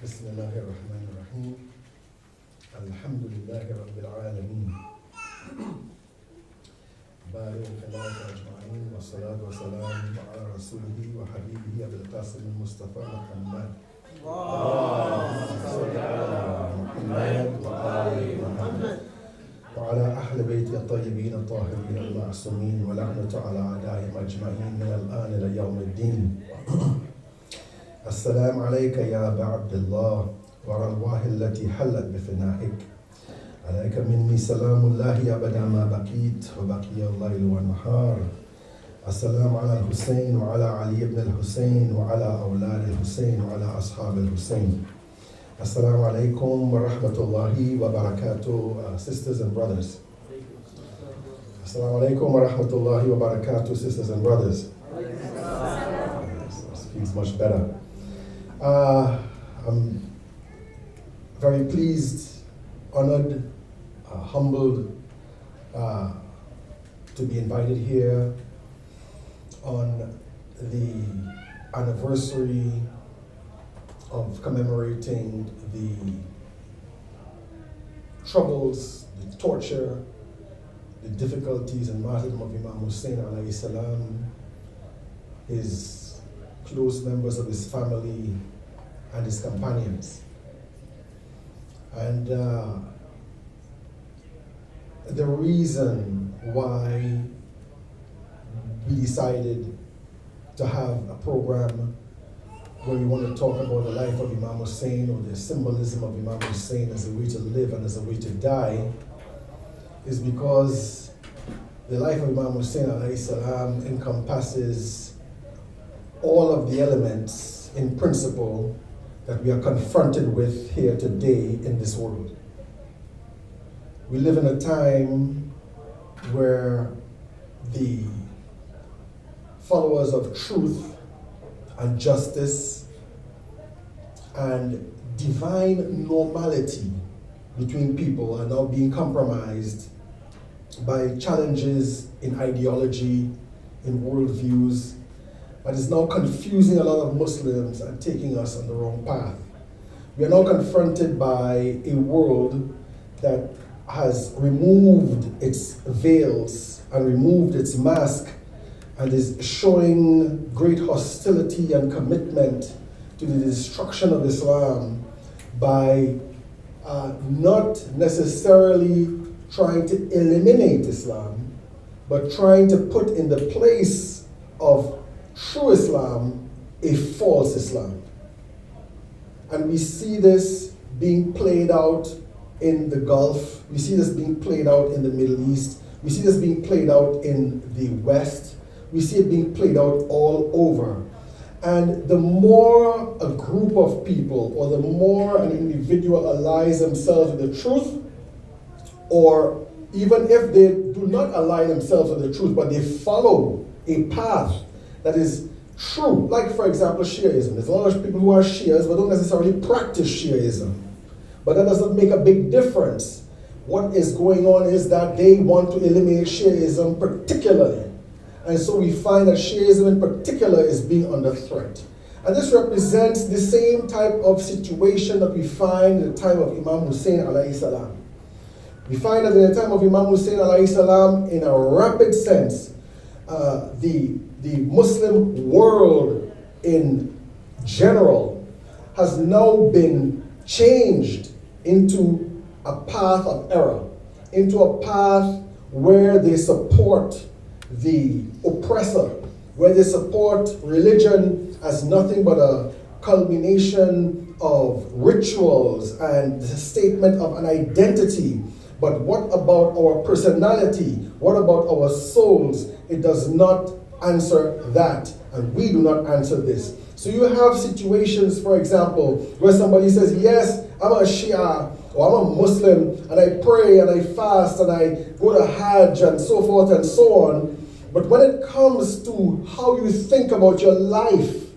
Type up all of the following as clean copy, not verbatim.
بسم الله الرحمن الرحيم الحمد لله رب العالمين بارئ الخلائق أجمعين والصلاة والسلام على رسوله وحبيبه أبي القاسم المصطفى محمد اللهم صل على محمد وآل محمد وعلى أهل بيت الطيبين الطاهرين المعصومين ولعنة على أعدائهم أجمعين من الآن إلى يوم الدين. السلام عليك يا أبا عبد الله وأرواح التي حلت بفنائك. عليك مني سلام الله أبدا ما بقيت وبقي الليل والنهار. السلام على الحسين وعلى علي بن الحسين وعلى أولاد الحسين وعلى أصحاب الحسين. Assalamu alaikum wa rahmatullahi wa barakatuh, sisters and brothers. Assalamu alaikum wa rahmatullahi wa barakatuh, sisters and brothers. This feels much better. I'm very pleased, honored, humbled to be invited here on the anniversary of commemorating the troubles, the torture, the difficulties and martyrdom of Imam Hussain alayhi salam, his close members of his family and his companions. And the reason why we decided to have a program where we want to talk about the life of Imam Hussain or the symbolism of Imam Hussain as a way to live and as a way to die is because the life of Imam Hussain alayhi salam encompasses all of the elements in principle that we are confronted with here today in this world. We live in a time where the followers of truth and justice and divine normality between people are now being compromised by challenges in ideology, in worldviews, that is now confusing a lot of Muslims and taking us on the wrong path. We are now confronted by a world that has removed its veils and removed its mask and is showing great hostility and commitment to the destruction of Islam by not necessarily trying to eliminate Islam, but trying to put in the place of true Islam a false Islam. And we see this being played out in the Gulf, we see this being played out in the Middle East, we see this being played out in the West, we see it being played out all over. And the more a group of people or the more an individual allies themselves with the truth, or even if they do not ally themselves with the truth, but they follow a path that is true, like for example Shiaism. There's a lot of people who are Shias but don't necessarily practice Shiaism. But that doesn't make a big difference. What is going on is that they want to eliminate Shiaism particularly. And so we find that Shiaism in particular is being under threat. And this represents the same type of situation that we find in the time of Imam Hussain alayhi salam. We find that in the time of Imam Hussain alayhi salam, in a rapid sense, the Muslim world in general has now been changed into a path of error, into a path where they support the oppressor, where they support religion as nothing but a culmination of rituals and the statement of an identity. But what about our personality? What about our souls? It does not answer that, and we do not answer this. So you have situations, for example, where somebody says, yes, I'm a Shia, or I'm a Muslim, and I pray and I fast and I go to Hajj and so forth and so on. But when it comes to how you think about your life,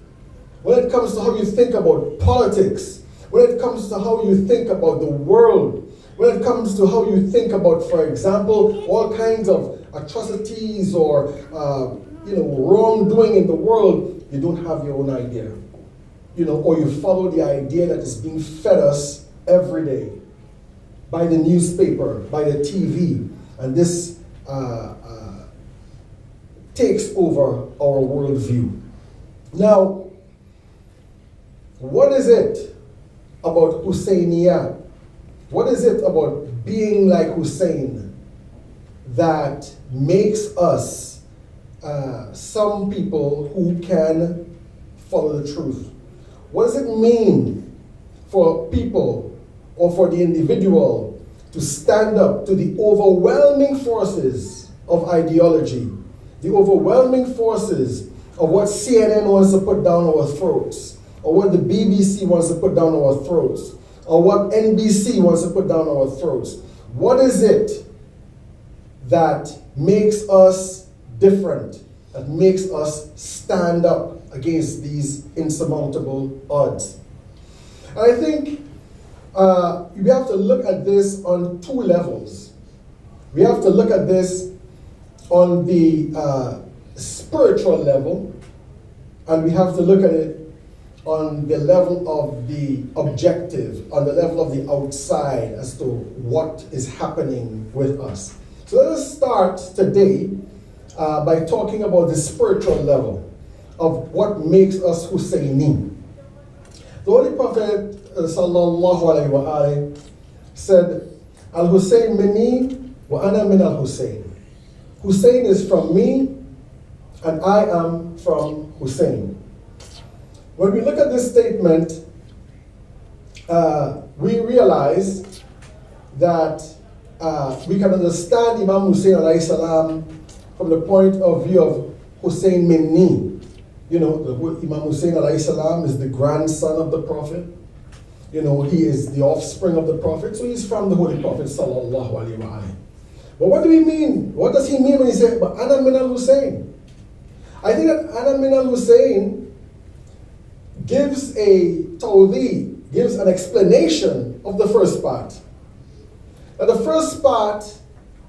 when it comes to how you think about politics, when it comes to how you think about the world, when it comes to how you think about, for example, all kinds of atrocities or wrongdoing in the world, you don't have your own idea. or you follow the idea that is being fed us every day by the newspaper, by the TV, and this takes over our worldview. Now, what is it about Hussainiya? What is it about being like Hussein that makes us some people who can follow the truth? What does it mean for people or for the individual to stand up to the overwhelming forces of ideology, the overwhelming forces of what CNN wants to put down our throats, or what the BBC wants to put down our throats, or what NBC wants to put down our throats? What is it that makes us different, that makes us stand up against these insurmountable odds? And I think we have to look at this on two levels. We have to look at this on the spiritual level, and we have to look at it on the level of the objective, on the level of the outside as to what is happening with us. So let us start today by talking about the spiritual level of what makes us Hussaini. The Holy Prophet sallallahu alayhi wa alayhi said, Al-Hussein minni wa ana min al-Hussein. Hussein is from me and I am from Hussein. When we look at this statement, we realize that we can understand Imam Hussein alayhi salam from the point of view of Hussein minni. Imam Hussein alayhi salam is the grandson of the Prophet. He is the offspring of the Prophet, so he's from the Holy Prophet sallallahu alayhi wa alayhi. But what do we mean? What does he mean when he says, but Ana min al-Hussein? I think that Ana min al-Hussein gives a tawdi, gives an explanation of the first part. Now the first part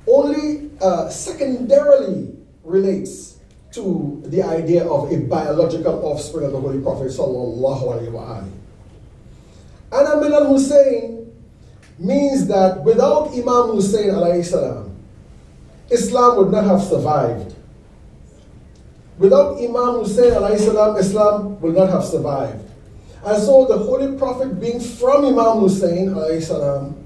only secondarily relates to the idea of a biological offspring of the Holy Prophet sallallahu alayhi wa alayhi. Ana min al-Hussein means that without Imam Hussein alayhi salam, Islam would not have survived. Without Imam Hussein alayhi salam, Islam would not have survived. And so the Holy Prophet being from Imam Hussein alayhi salam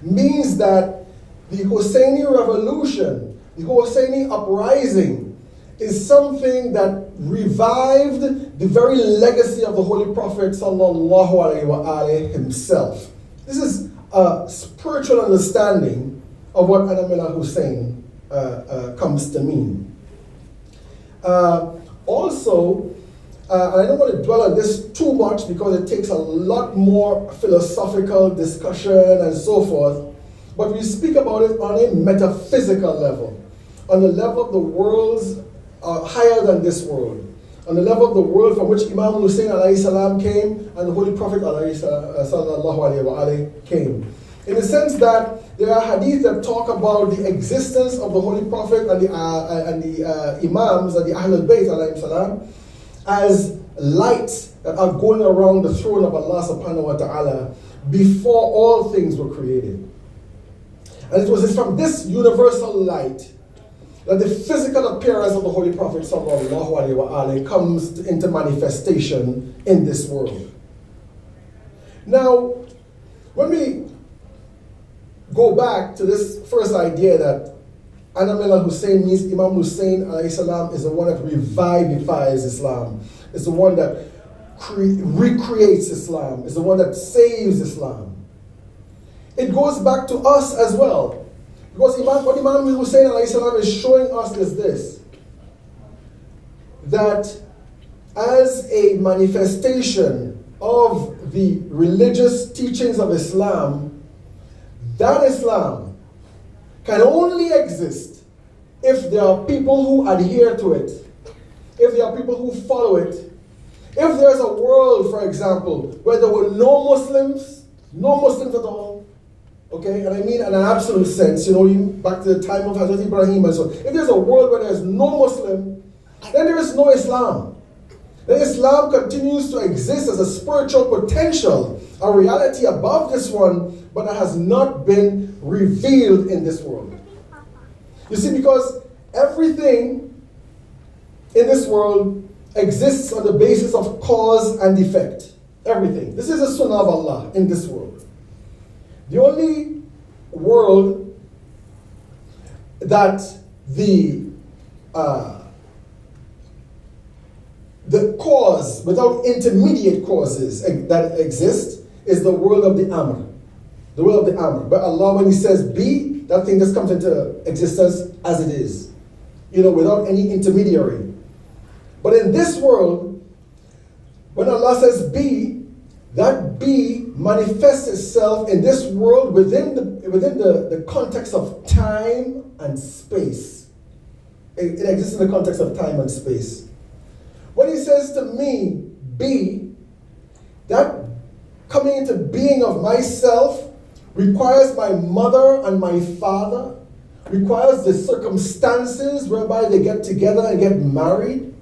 means that the Hussaini revolution, the Hussaini uprising, is something that revived the very legacy of the Holy Prophet sallallahu alayhi wa alayhi himself. This is a spiritual understanding of what Ana min al-Hussein comes to mean. Also, I don't want to dwell on this too much because it takes a lot more philosophical discussion and so forth, but we speak about it on a metaphysical level, on the level of the worlds higher than this world, on the level of the world from which Imam Hussein alayhi salam came and the Holy Prophet sallallahu alayhi wa alayhi came. In the sense that there are hadith that talk about the existence of the Holy Prophet and the Imams and the Ahlul Bayt alayhi salam as lights that are going around the throne of Allah subhanahu wa ta'ala before all things were created. And it was from this universal light that the physical appearance of the Holy Prophet sallallahu alaihi wasallam comes into manifestation in this world. Now, when we go back to this first idea that Ana min al-Hussein means Imam Hussein alayhi salam is the one that revivifies Islam, is the one that recreates Islam, is the one that saves Islam. It goes back to us as well. Because what Imam Hussein alayhi salam is showing us is this, that as a manifestation of the religious teachings of Islam, that Islam can only exist if there are people who adhere to it, if there are people who follow it. If there's a world, for example, where there were no Muslims at all, okay, and I mean in an absolute sense, back to the time of Hazrat Ibrahim and so on. If there's a world where there's no Muslim, then there is no Islam. That Islam continues to exist as a spiritual potential, a reality above this one, but that has not been revealed in this world. You see, because everything in this world exists on the basis of cause and effect. Everything. This is the sunnah of Allah in this world. The only world that the cause without intermediate causes that exist is the world of the Amr. The world of the Amr. But Allah, when He says be, that thing just comes into existence as it is. Without any intermediary. But in this world, when Allah says be, that be manifests itself in this world within the context of time and space. It exists in the context of time and space. When He says to me, be, that coming into being of myself requires my mother and my father, requires the circumstances whereby they get together and get married,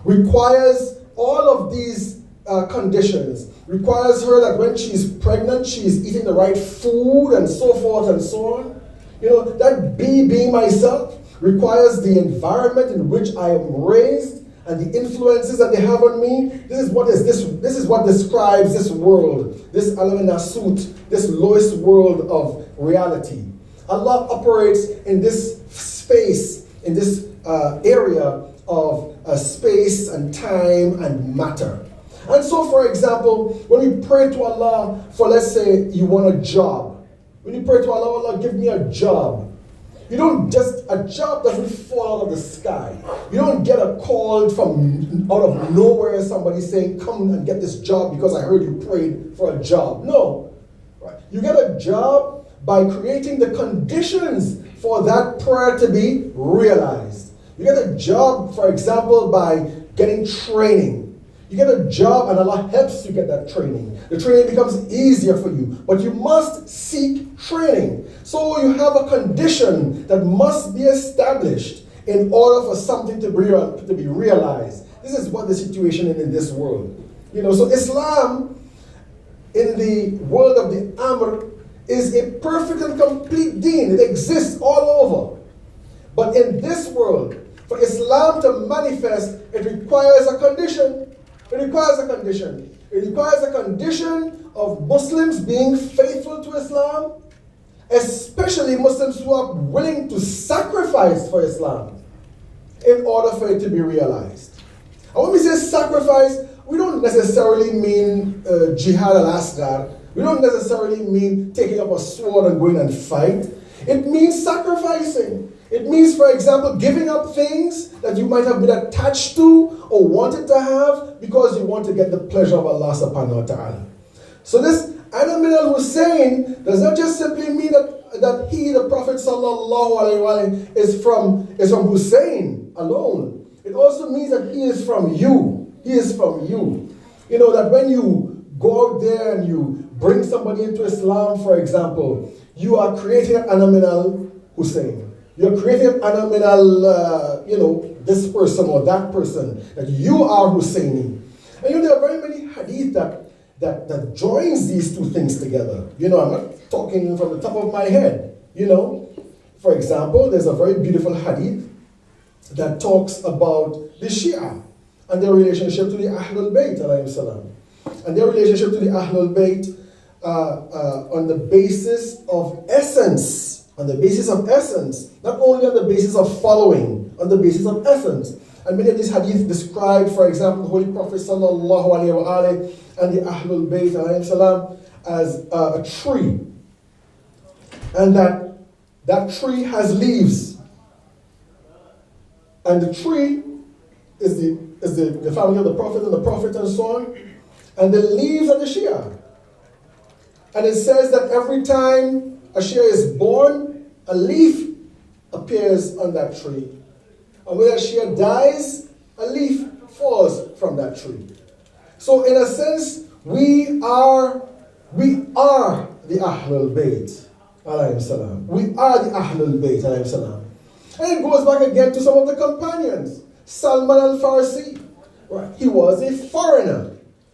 requires all of these conditions, requires her that when she's pregnant, she's eating the right food and so forth and so on. That being myself requires the environment in which I am raised and the influences that they have on me. This is what describes this world, this alam nasut, this lowest world of reality. Allah operates in this space, in this area of space and time and matter. And so, for example, when we pray to Allah for, let's say, you want a job. When you pray to Allah, Allah, give me a job. A job doesn't fall out of the sky. You don't get a call from out of nowhere, somebody saying, come and get this job because I heard you prayed for a job. No. Right? You get a job by creating the conditions for that prayer to be realized. You get a job, for example, by getting training. You get a job and Allah helps you get that training. The training becomes easier for you, but you must seek training. So you have a condition that must be established in order for something to be realized. This is what the situation is in this world. So Islam, in the world of the Amr, is a perfect and complete deen. It exists all over. But in this world, for Islam to manifest, it requires a condition. It requires a condition. It requires a condition of Muslims being faithful to Islam, especially Muslims who are willing to sacrifice for Islam in order for it to be realized. And when we say sacrifice, we don't necessarily mean jihad al-asghar. We don't necessarily mean taking up a sword and going and fight. It means sacrificing. It means, for example, giving up things that you might have been attached to or wanted to have because you want to get the pleasure of Allah subhanahu wa ta'ala. So this Ana min al-Hussein does not just simply mean that he, the Prophet sallallahu alayhi wa sallam, is from Hussein alone. It also means that he is from you. He is from you. That when you go out there and you bring somebody into Islam, for example, you are creating an Ana min al-Hussein. You're creating an Ana min al, this person or that person, that you are Husseini. And there are very many hadith that joins these two things together. I'm not talking from the top of my head. For example, there's a very beautiful hadith that talks about the Shia and their relationship to the Ahlul Bayt, alayhi salam. And their relationship to the Ahlul Bayt on the basis of essence. On the basis of essence, not only on the basis of following, on the basis of essence. And many of these hadith describe, for example, the Holy Prophet sallallahu alaihi wa alihi and the Ahlul Bayt alayhi salam as a tree. And that tree has leaves. And the tree is the family of the Prophet and so on. And the leaves are the Shia. And it says that every time a Shia is born, a leaf appears on that tree. And when a Shia dies, a leaf falls from that tree. So in a sense, we are the Ahlul Bayt, alayhi salam. We are the Ahlul Bayt, alayhi salam. And it goes back again to some of the companions. Salman al-Farsi, Right? He was a foreigner.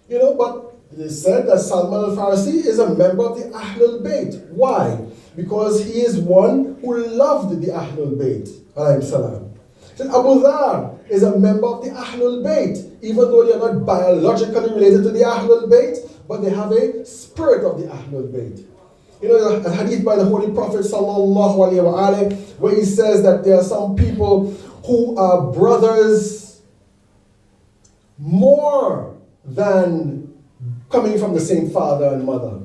But they said that Salman al-Farsi is a member of the Ahlul Bayt. Why? Because he is one who loved the Ahlul Bayt. Alayhi salam. Abu Dhar is a member of the Ahlul Bayt, even though they are not biologically related to the Ahlul Bayt, but they have a spirit of the Ahlul Bayt. A hadith by the Holy Prophet sallallahu alaihi wasallam, where he says that there are some people who are brothers more than coming from the same father and mother.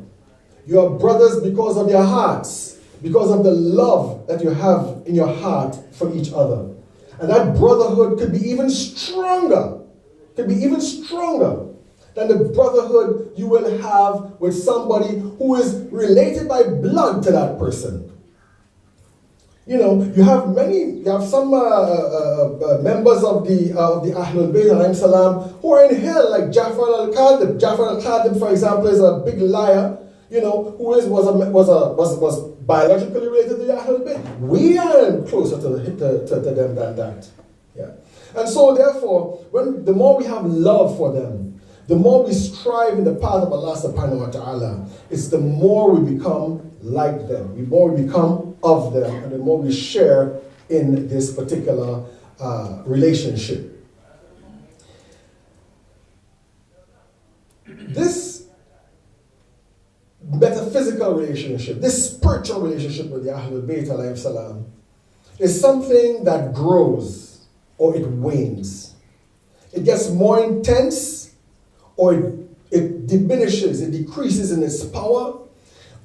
You are brothers because of your hearts, because of the love that you have in your heart for each other. And that brotherhood could be even stronger, than the brotherhood you will have with somebody who is related by blood to that person. You have some members of the Ahlul Bayt alayhim salam who are in hell, like Ja'far al-Kadhib. Ja'far al-Kadhib, for example, is a big liar, who was biologically related to the Ahlul Bayt. We are closer to them than that. Yeah. And so therefore, the more we have love for them, the more we strive in the path of Allah subhanahu wa ta'ala, it's the more we become like them, the more we become of them, and the more we share in this particular relationship. This metaphysical relationship, this spiritual relationship with the Ahlul Bayt alayhi salam, is something that grows or it wanes. It gets more intense or it diminishes, it decreases in its power,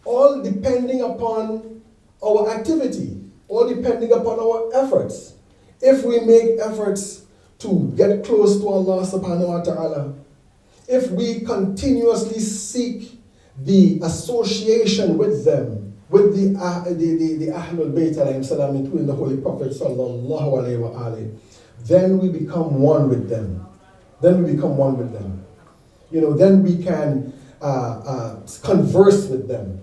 all depending upon our activity, all depending upon our efforts. If we make efforts to get close to Allah subhanahu wa ta'ala, if we continuously seek the association with them, with the Ahlul Bayt alayhim salam, including the Holy Prophet sallallahu alayhi wa alayhi, then we become one with them. Then we can converse with them.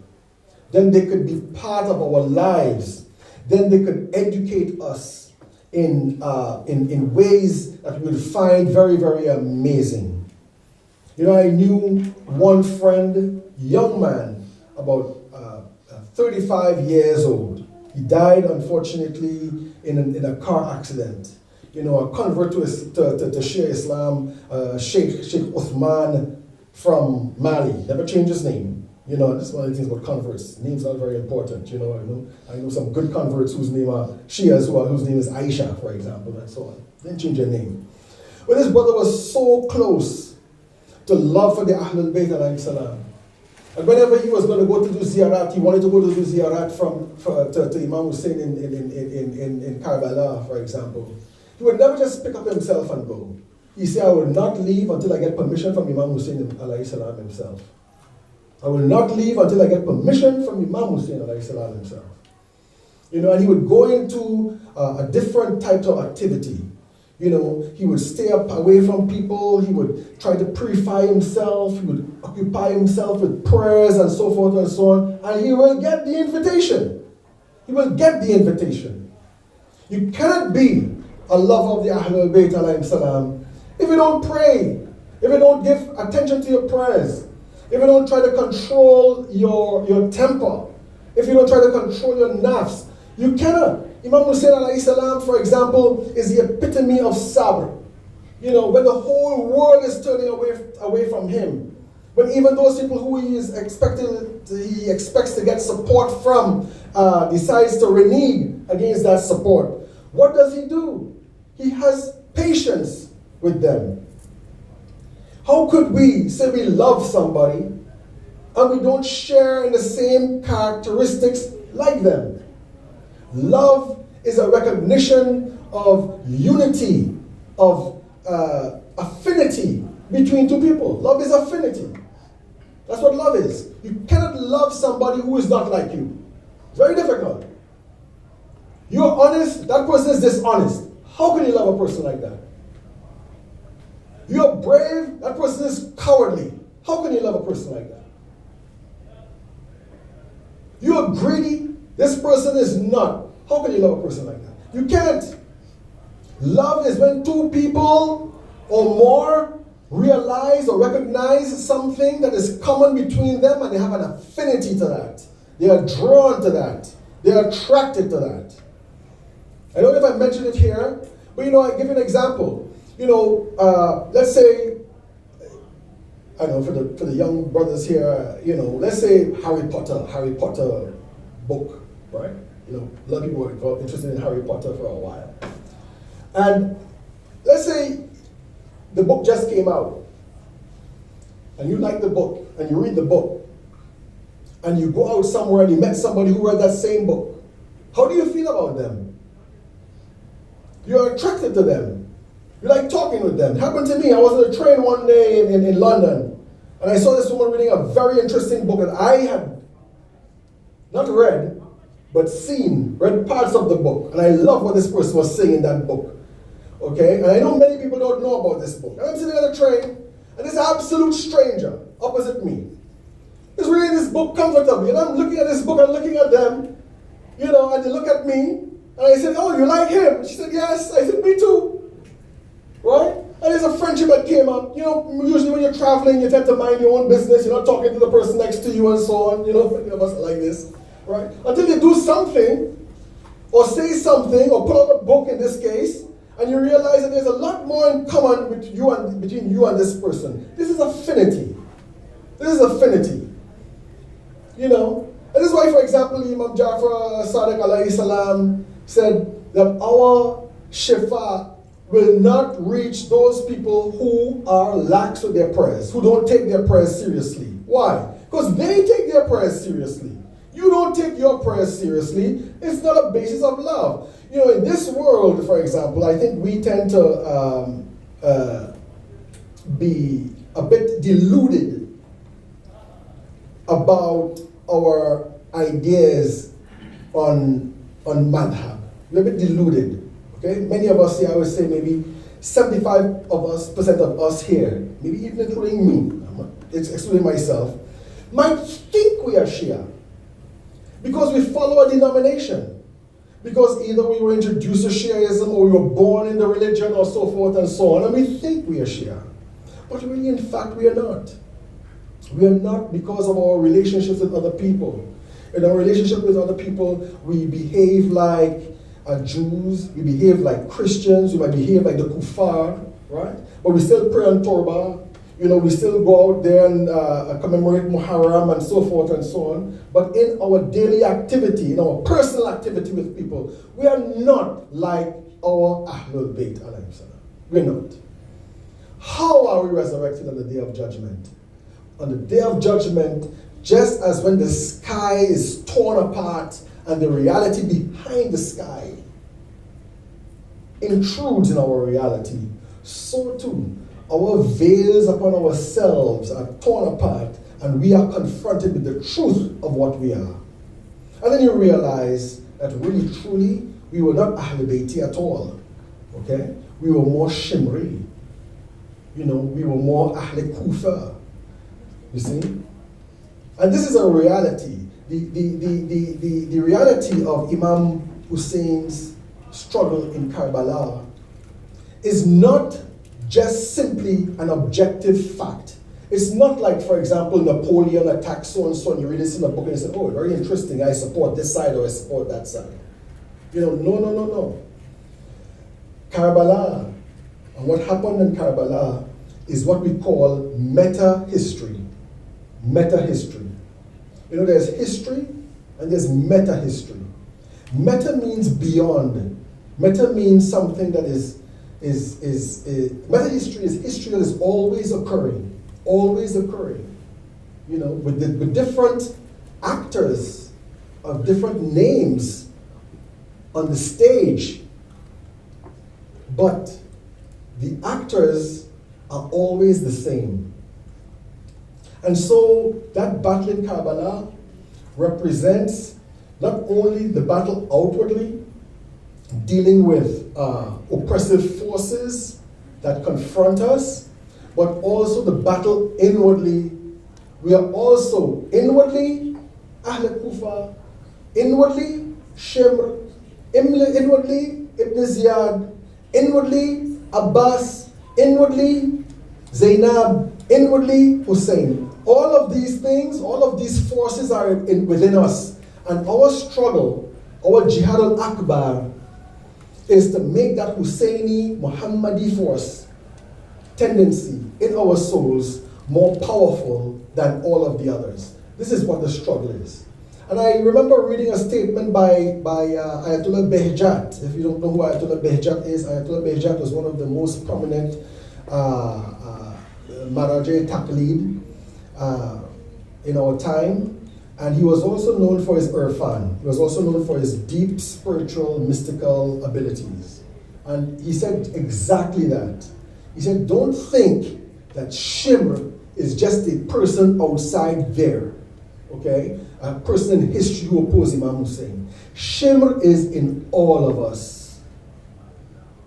Then they could be part of our lives. Then they could educate us in ways that we would find very, very amazing. I knew one friend, young man, about 35 years old. He died, unfortunately, in a car accident. A convert to Shia Islam, Sheikh Uthman from Mali. Never changed his name. This is one of the things about converts. Names are very important. I know some good converts whose name are Shias, whose name is Aisha, for example, and so on. Didn't change their name. But this brother was so close to love for the Ahlul Bayt alayhi salam. And whenever he was going to go to do ziyarat, he wanted to go to do ziyarat to Imam Hussein in Karbalaa, for example. He would never just pick up himself and go. He said, I will not leave until I get permission from Imam Hussein alayhi salam himself. I will not leave until I get permission from Imam Hussein alayhi salam himself. And he would go into a different type of activity. He would stay up away from people. He would try to purify himself. He would occupy himself with prayers and so forth and so on. And he will get the invitation. You cannot be a lover of the Ahlul Bayt alayhim salam if you don't pray, if you don't give attention to your prayers, if you don't try to control your temper, if you don't try to control your nafs. You cannot. Imam Hussein alayhi salam, for example, is the epitome of sabr. When the whole world is turning away from him, when even those people who he expects to get support from decides to renege against that support, what does he do? He has patience with them. How could we say we love somebody and we don't share in the same characteristics like them? Love is a recognition of unity, of affinity between two people. Love is affinity. That's what love is. You cannot love somebody who is not like you. It's very difficult. You're honest, that person is dishonest. How can you love a person like that? You're brave, that person is cowardly. How can you love a person like that? You're greedy, this person is not. How can you love a person like that? You can't. Love is when two people or more realize or recognize something that is common between them, and they have an affinity to that. They are drawn to that. They are attracted to that. I don't know if I mentioned it here, but I give you an example. Let's say, I know for the young brothers here, let's say Harry Potter book, right? A lot of people were interested in Harry Potter for a while. And let's say the book just came out, and you like the book, and you read the book, and you go out somewhere and you met somebody who read that same book. How do you feel about them? You're attracted to them. You like talking with them. It happened to me. I was on a train one day in London, and I saw this woman reading a very interesting book that I had not read, but read parts of the book. And I love what this person was saying in that book. Okay? And I know many people don't know about this book. And I'm sitting on a train, and this absolute stranger opposite me is reading this book comfortably. And I'm looking at this book and looking at them, and they look at me. And I said, "Oh, you like him?" She said, "Yes." I said, "Me too." Right? And there's a friendship that came up. Usually when you're traveling, you tend to mind your own business. You're not talking to the person next to you and so on. Many of us are like this. Right? Until you do something, or say something, or put out a book in this case, and you realize that there's a lot more in common between you and this person. This is affinity. And this is why, for example, Imam Jafar Sadiq alayhi salam said that our shifa will not reach those people who are lax with their prayers, who don't take their prayers seriously. Why? Because they take their prayers seriously. You don't take your prayers seriously. It's not a basis of love. In this world, for example, I think we tend to be a bit deluded about our ideas on madhab. We're a bit deluded. Okay? Many of us here, I would say maybe 75% of us here, maybe even including me, excluding myself, might think we are Shia because we follow a denomination. Because either we were introduced to Shiaism or we were born in the religion or so forth and so on, and we think we are Shia. But really, in fact, we are not. We are not because of our relationships with other people. In our relationship with other people, we behave like Jews, we behave like Christians, we might behave like the kuffar, right? But we still pray on Torah, we still go out there and commemorate Moharram and so forth and so on. But in our daily activity, in our personal activity with people, we are not like our Ahlul Bayt alayhi salam. We're not. How are we resurrected on the day of judgment? On the day of judgment, just as when the sky is torn apart and the reality behind the sky intrudes in our reality, so too, our veils upon ourselves are torn apart and we are confronted with the truth of what we are. And then you realize that really, truly, we were not Ahlul Bayti at all. Okay? We were more Shimri. We were more Ahl Kufa. You see? And this is a reality. The reality of Imam Hussein's struggle in Karbalaa is not just simply an objective fact. It's not like, for example, Napoleon attacked so and so, and you read this in a book and you say, "Oh, very interesting, I support this side or I support that side." No. Karbalaa, and what happened in Karbalaa is what we call meta-history. Meta-history. There's history and there's meta-history. Meta means beyond. Meta means something that meta-history is history that is always occurring. With different actors of different names on the stage. But the actors are always the same. And so that battle in Karbalaa represents not only the battle outwardly, dealing with oppressive forces that confront us, but also the battle inwardly. We are also inwardly Ahl Kufa, inwardly Shimr, inwardly Ibn Ziyad, inwardly Abbas, Inwardly, Zainab, inwardly, Hussein. All of these things, all of these forces are within us. And our struggle, our Jihad al-Akbar, is to make that Husseini, Muhammadi force, tendency in our souls more powerful than all of the others. This is what the struggle is. And I remember reading a statement by Ayatollah Behjat. If you don't know who Ayatollah Behjat is, Ayatollah Behjat was one of the most prominent Maraji Taqlid in our time. And he was also known for his irfan. He was also known for his deep spiritual, mystical abilities. And he said exactly that. He said, don't think that Shimr is just a person outside there, okay? A person in history who opposed Imam Hussein. Shimr is in all of us.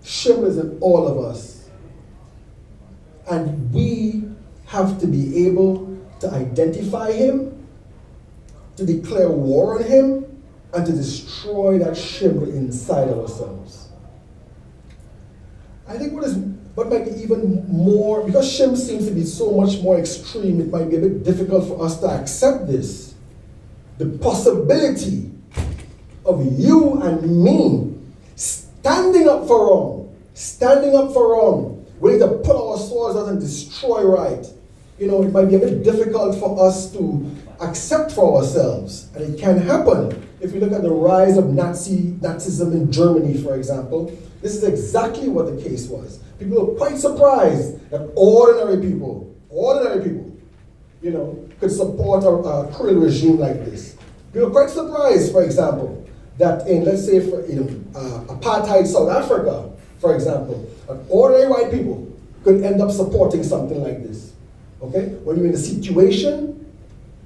Shimr is in all of us. And we have to be able to identify him, to declare war on him, and to destroy that Shimr inside ourselves. I think what might be even more, because Shimr seems to be so much more extreme, it might be a bit difficult for us to accept this. The possibility of you and me standing up for wrong, ready to put our swords out and destroy right. You know, it might be a bit difficult for us to accept for ourselves. And it can happen. If you look at the rise of Nazism in Germany, for example, this is exactly what the case was. People were quite surprised that ordinary people, you know, could support a cruel regime like this. People were quite surprised, for example, that in, let's say, apartheid South Africa, for example, ordinary white people could end up supporting something like this. Okay? When you're in a situation,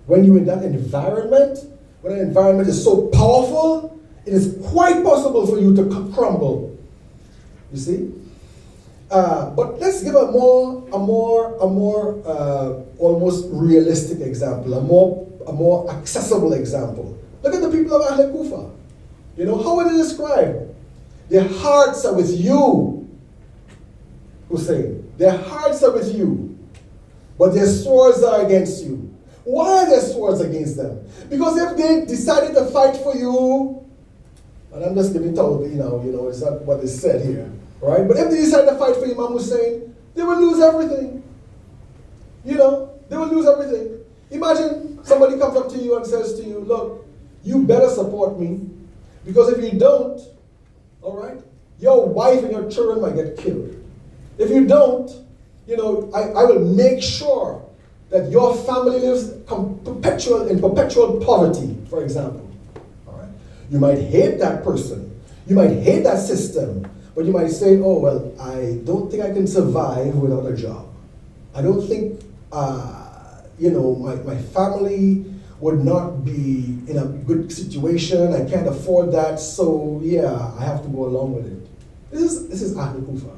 when you're in that environment, when an environment is so powerful, it is quite possible for you to crumble. You see? But let's give a more almost realistic example, a more accessible example. Look at the people of Ahl Kufa. You know, how are they described? Their hearts are with you, Hussein. Their hearts are with you, but their swords are against you. Why are their swords against them? Because if they decided to fight for you, and I'm just giving told, you know, it's not what is said here, right? But if they decide to fight for Imam Hussein, they will lose everything. You know, they will lose everything. Imagine somebody comes up to you and says to you, look, you better support me, because if you don't, all right, your wife and your children might get killed. If you don't, you know, I will make sure that your family lives in perpetual poverty, for example. All right? You might hate that person. You might hate that system. But you might say, oh, well, I don't think I can survive without a job. I don't think, you know, my family would not be in a good situation. I can't afford that. So, yeah, I have to go along with it. This is Ahl Kufa.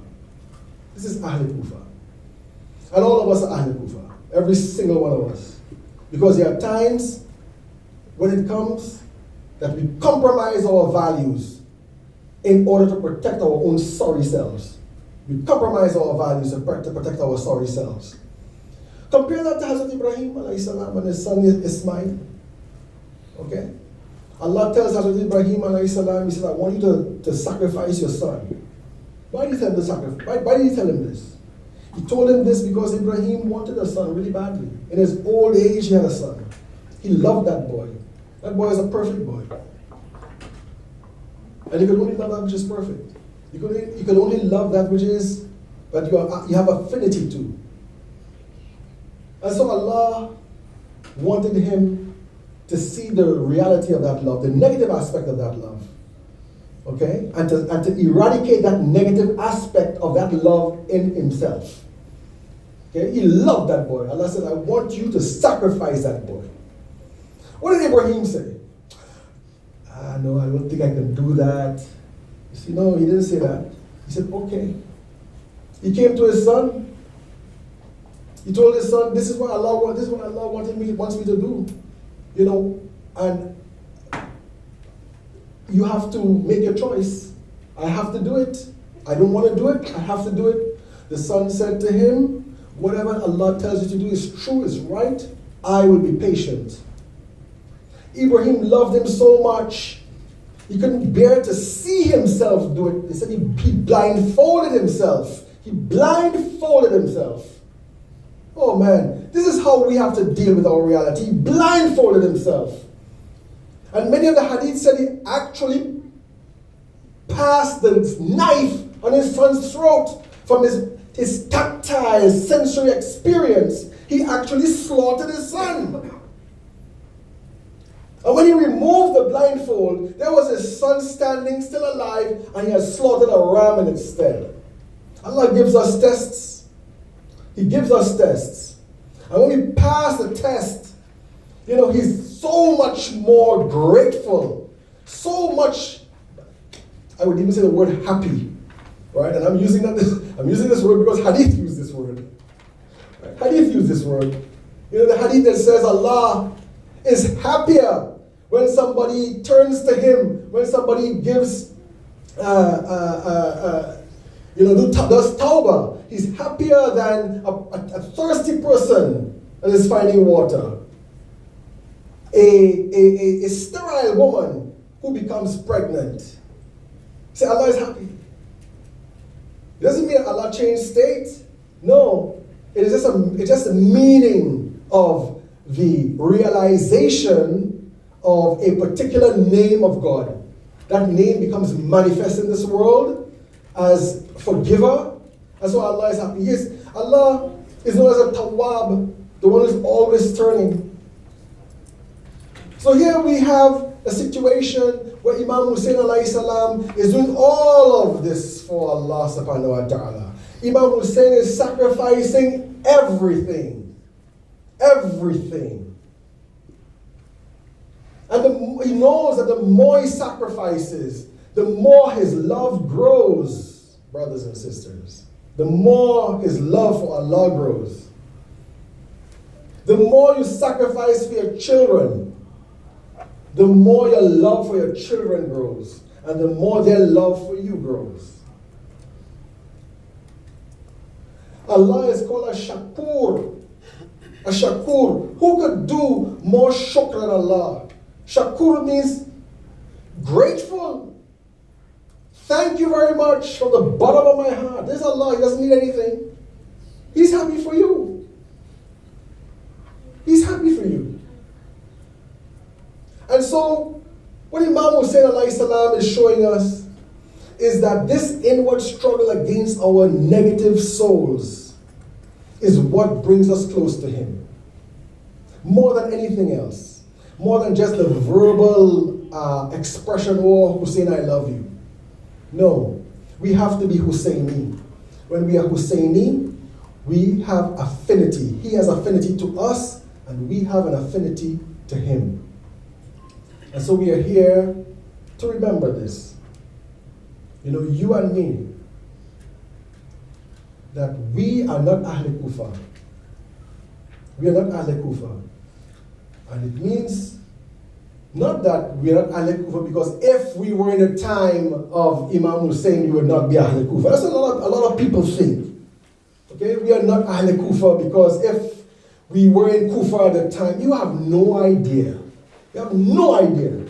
This is Ahl Kufa. And all of us are Ahl Kufa. Every single one of us. Because there are times when it comes that we compromise our values in order to protect our own sorry selves. We compromise our values to protect our sorry selves. Compare that to Hazrat Ibrahim alayhi salam and his son Ismail. Okay? Allah tells Hazrat Ibrahim alayhi salam, he said, I want you to sacrifice your son. Why did he tell him to sacrifice? Why did he tell him this? He told him this because Ibrahim wanted a son really badly. In his old age, he had a son. He loved that boy. That boy is a perfect boy. And you could only love that which is perfect. You could only love that which is, that you have affinity to. And so Allah wanted him to see the reality of that love, the negative aspect of that love. Okay? And to eradicate that negative aspect of that love in himself. Okay? He loved that boy. Allah said, I want you to sacrifice that boy. What did Ibrahim say? No, I don't think I can do that. You see, no, he didn't say that. He said, okay. He came to his son. He told his son, this is what Allah wants me to do. You know, and you have to make your choice. I have to do it. I don't want to do it. I have to do it. The son said to him, whatever Allah tells you to do is true, is right, I will be patient. Ibrahim loved him so much, he couldn't bear to see himself do it. He said he blindfolded himself. He blindfolded himself. Oh man, this is how we have to deal with our reality. He blindfolded himself. And many of the hadith said he actually passed the knife on his son's throat from his tactile sensory experience. He actually slaughtered his son. And when he removed the blindfold, there was his son standing still alive, and he had slaughtered a ram in its stead. Allah gives us tests. He gives us tests. And when we pass the test, he's so much more grateful. So much, I would even say the word happy. Right? And I'm using this word because Hadith used this word. Right? Hadith used this word. The Hadith that says Allah is happier when somebody turns to Him, when somebody gives, does tawbah. He's happier than a thirsty person that is finding water. A sterile woman who becomes pregnant. Say Allah is happy. It doesn't mean Allah changed state. No, it's just a meaning of the realization of a particular name of God. That name becomes manifest in this world as forgiver. That's why Allah is happy. Yes, Allah is known as a tawwab, the one who's always turning. So here we have a situation where Imam Hussein alayhi salam is doing all of this for Allah subhanahu wa ta'ala. Imam Hussein is sacrificing everything. Everything. And he knows that the more he sacrifices, the more his love grows, brothers and sisters. The more his love for Allah grows. The more you sacrifice for your children, the more your love for your children grows, and the more their love for you grows. Allah is called a shakur. A shakur. Who could do more shukr than Allah? Shakur means grateful. Thank you very much from the bottom of my heart. This is Allah. He doesn't need anything. He's happy for you. He's happy for you. And so, what Imam Hussein alayhi salam is showing us is that this inward struggle against our negative souls is what brings us close to Him. More than anything else. More than just the verbal expression, oh, Hussein, I love you. No, we have to be Husseini. When we are Husseini, we have affinity. He has affinity to us, and we have an affinity to Him. And so we are here to remember this. You and me, that we are not Ahl Kufa. We are not Ahl Kufa. And it means not that we are not Ahl Kufa because if we were in the time of Imam Hussein, we would not be Ahl Kufa. That's what a lot of people think. Okay, we are not Ahl Kufa because if we were in Kufa at the time, you have no idea. You have no idea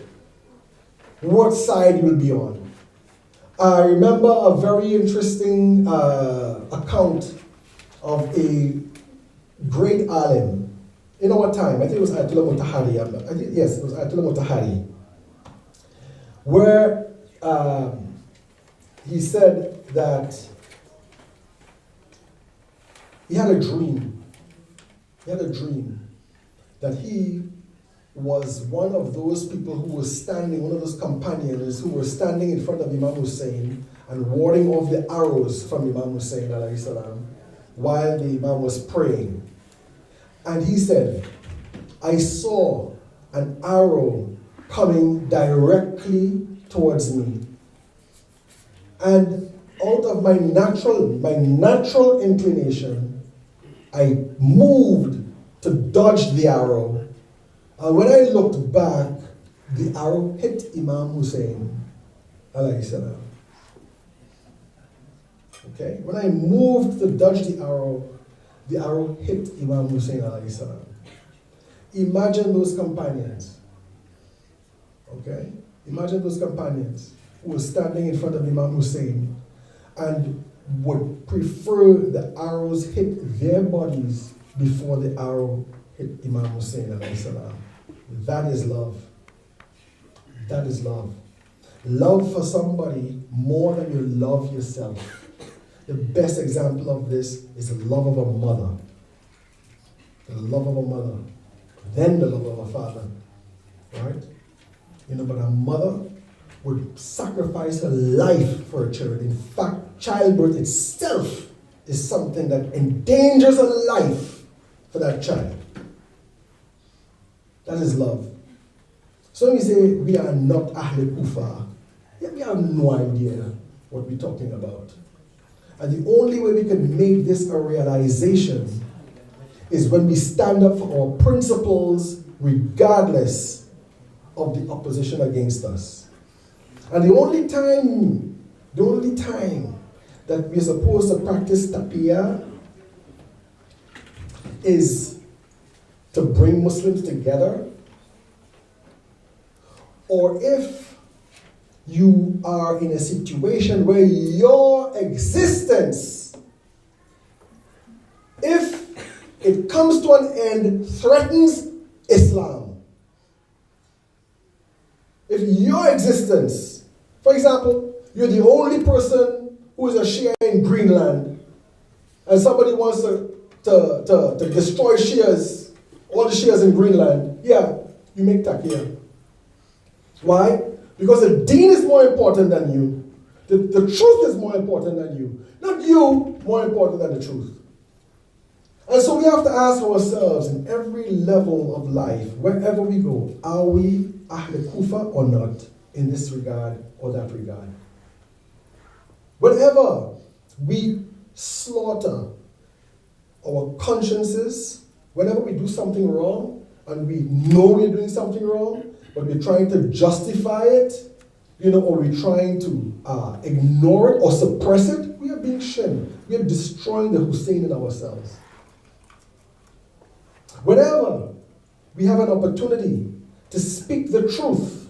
what side you will be on. I remember a very interesting account of a great alim in our time. I think it was Ayatollah Mutahari. Yes, it was Ayatollah Mutahari. Where he said that he had a dream. He had a dream that he was one of those people who was standing, one of those companions who were standing in front of Imam Hussein and warding off the arrows from Imam Hussein alayhi salam while the Imam was praying. And he said, I saw an arrow coming directly towards me. And out of my natural inclination, I moved to dodge the arrow. And when I looked back, the arrow hit Imam Hussein alayhi salam. Okay? When I moved to dodge the arrow hit Imam Hussein alayhi salam. Imagine those companions. Okay? Imagine those companions who were standing in front of Imam Hussein and would prefer the arrows hit their bodies before the arrow hit Imam Hussein alayhi salam. That is love. That is love. Love for somebody more than you love yourself. The best example of this is the love of a mother. The love of a mother. Then the love of a father. Right? But a mother would sacrifice her life for a child. In fact, childbirth itself is something that endangers a life for that child. That is love. So when we say we are not Ahle Kufa, we have no idea what we're talking about. And the only way we can make this a realization is when we stand up for our principles regardless of the opposition against us. And the only time that we're supposed to practice taqiyya is to bring Muslims together, or if you are in a situation where your existence, if it comes to an end, threatens Islam. If your existence, for example, you're the only person who is a Shia in Greenland, and somebody wants to destroy Shias, all the Shias in Greenland, you make taqiyya. Why? Because the deen is more important than you. The truth is more important than you. Not you more important than the truth. And so we have to ask ourselves in every level of life, wherever we go, are we Ahle Kufa or not in this regard or that regard? Whenever we slaughter our consciences, whenever we do something wrong and we know we're doing something wrong, but we're trying to justify it, or we're trying to ignore it or suppress it, we are being shamed. We are destroying the Hussein in ourselves. Whenever we have an opportunity to speak the truth,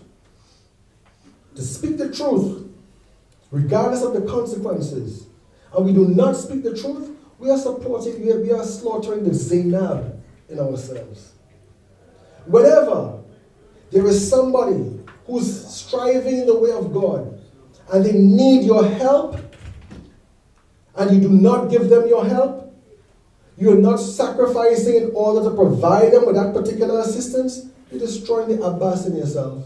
regardless of the consequences, and we do not speak the truth, we are slaughtering the Zainab in ourselves. Whenever there is somebody who's striving in the way of God and they need your help and you do not give them your help, you're not sacrificing in order to provide them with that particular assistance, you're destroying the Abbas in yourself.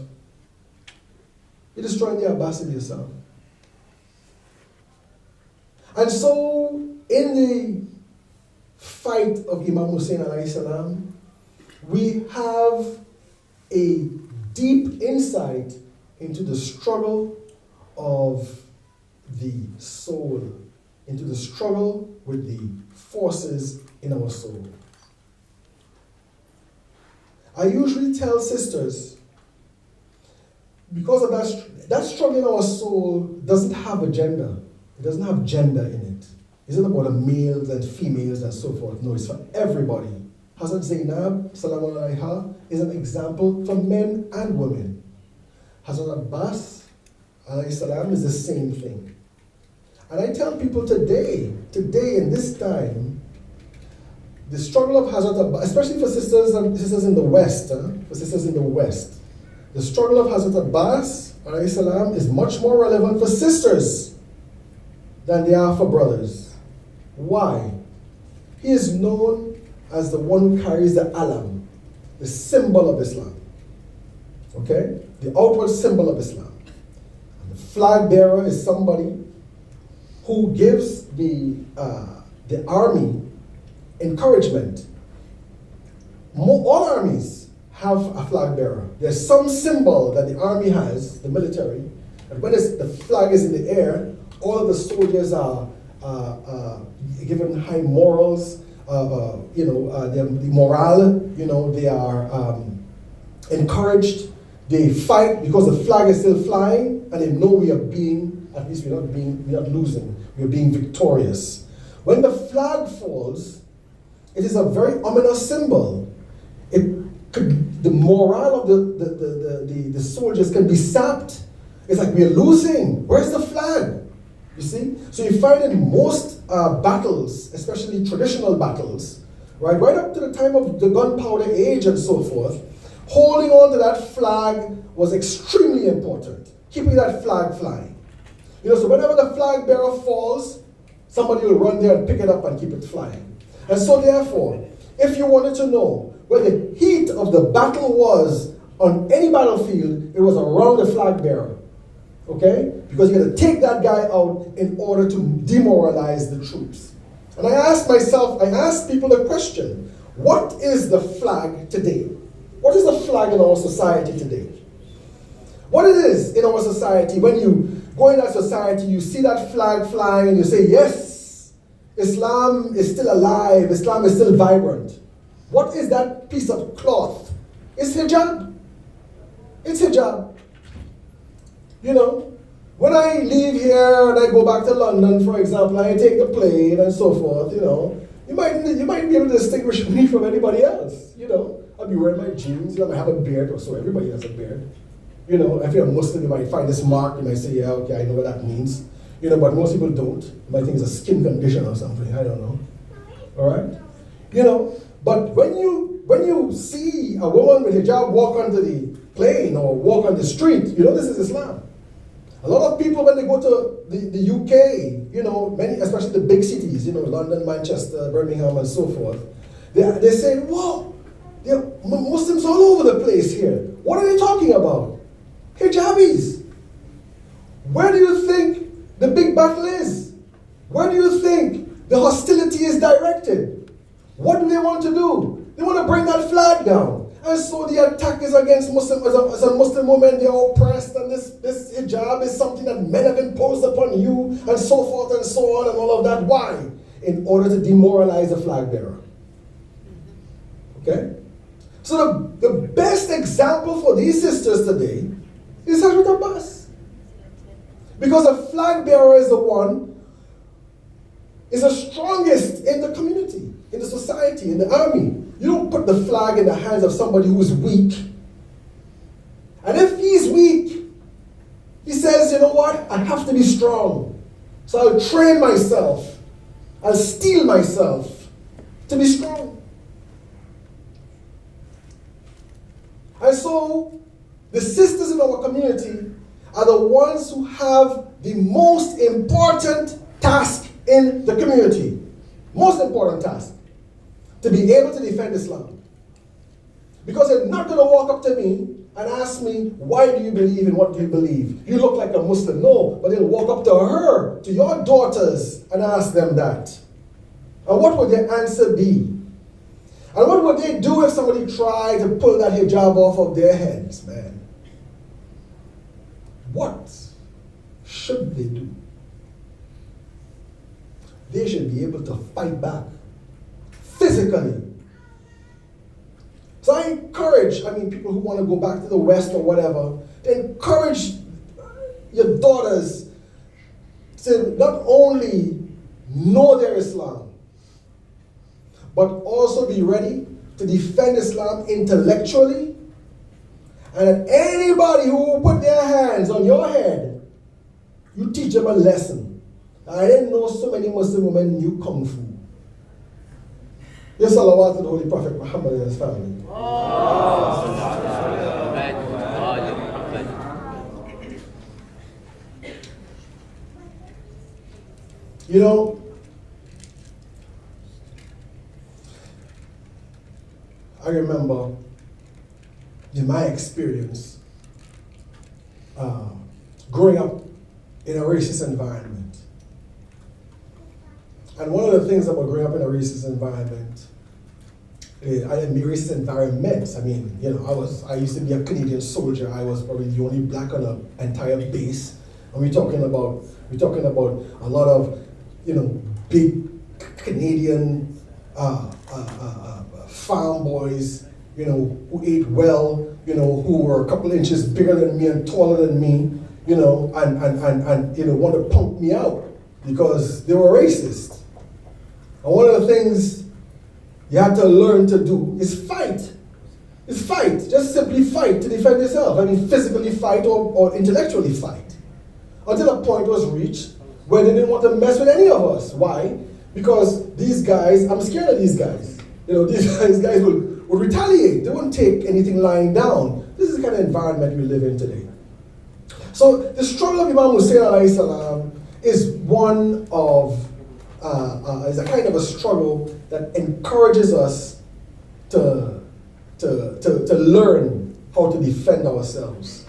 You're destroying the Abbas in yourself. And so, in the fight of Imam Hussein alayhi salam, we have a deep insight into the struggle of the soul, into the struggle with the forces in our soul. I usually tell sisters, because of that struggle in our soul doesn't have a gender. It doesn't have gender in it. It isn't about the males and females and so forth. No, it's for everybody. Hazrat Zainab, salamu alayha, is an example for men and women. Hazrat Abbas, alayhi salam, is the same thing. And I tell people today in this time, the struggle of Hazrat Abbas, especially for sisters in the West, the struggle of Hazrat Abbas, alayhi salam, is much more relevant for sisters than they are for brothers. Why? He is known as the one who carries the alam, the symbol of Islam. Okay? The outward symbol of Islam. And the flag bearer is somebody who gives the army encouragement. All armies have a flag bearer. There's some symbol that the army has, the military, and when the flag is in the air, all of the soldiers are given high morals, the morale, they are encouraged. They fight because the flag is still flying and they know we are being At least we're not losing, we're being victorious. When the flag falls, it is a very ominous symbol. The morale of the soldiers can be sapped. It's like we're losing. Where's the flag? You see? So you find in most battles, especially traditional battles, right up to the time of the gunpowder age and so forth, holding on to that flag was extremely important. Keeping that flag flying. So whenever the flag bearer falls, somebody will run there and pick it up and keep it flying. And so therefore, if you wanted to know where the heat of the battle was on any battlefield, it was around the flag bearer. Okay? Because you had to take that guy out in order to demoralize the troops. And I asked people the question, what is the flag today? What is the flag in our society today? What it is in our society, when you go in that society, you see that flag flying and you say, yes, Islam is still alive, Islam is still vibrant. What is that piece of cloth? It's hijab. It's hijab. When I leave here and I go back to London, for example, I take the plane and so forth, you might be able to distinguish me from anybody else, I'll be wearing my jeans, I might have a beard, or so everybody has a beard. If you're a Muslim, you might find this mark, you might say, yeah, okay, I know what that means. But most people don't. You might think it's a skin condition or something, I don't know. All right? But when you see a woman with hijab walk onto the plane or walk on the street, this is Islam. A lot of people, when they go to the UK, many, especially the big cities, London, Manchester, Birmingham, and so forth, they say, whoa, there are Muslims all over the place here. What are they talking about? Hijabis. Where do you think the big battle is? Where do you think the hostility is directed? What do they want to do? They want to bring that flag down. And so the attack is against Muslims. As a Muslim woman, they are oppressed, and this hijab is something that men have imposed upon you, and so forth and so on, and all of that. Why? In order to demoralize the flag bearer. Okay? So the best example for these sisters today is Hazrat Abbas. Because the flag bearer is the strongest in the community, in the society, in the army. You don't put the flag in the hands of somebody who is weak. And if he's weak, he says, you know what? I have to be strong. So I'll train myself. I'll steel myself to be strong. And so, the sisters in our community are the ones who have the most important task in the community. Most important task. To be able to defend Islam. Because they're not going to walk up to me and ask me, why do you believe in what do you believe? You look like a Muslim. No, but they'll walk up to her, to your daughters, and ask them that. And what would their answer be? And what would they do if somebody tried to pull that hijab off of their heads, man? What should they do? They should be able to fight back physically. So I encourage, people who want to go back to the West or whatever, to encourage your daughters to not only know their Islam, but also be ready to defend Islam intellectually. And that anybody who will put their hands on your head, you teach them a lesson. I didn't know so many Muslim women knew Kung Fu. Yes, salawat to the Holy Prophet Muhammad and his family. I remember in my experience growing up in a racist environment. And one of the things about growing up in a racist environment, racist environments, I used to be a Canadian soldier. I was probably the only black on an entire base. And we're talking about a lot of, big Canadian farm boys, who ate well, who were a couple inches bigger than me and taller than me, and want to punk me out because they were racist. And one of the things you have to learn to do is fight. Is fight. Just simply fight to defend yourself. I mean, physically fight or intellectually fight. Until a point was reached where they didn't want to mess with any of us. Why? Because these guys, I'm scared of these guys. These guys would retaliate. They wouldn't take anything lying down. This is the kind of environment we live in today. So the struggle of Imam Hussein alayhi salam is one of, is a kind of a struggle that encourages us to learn how to defend ourselves.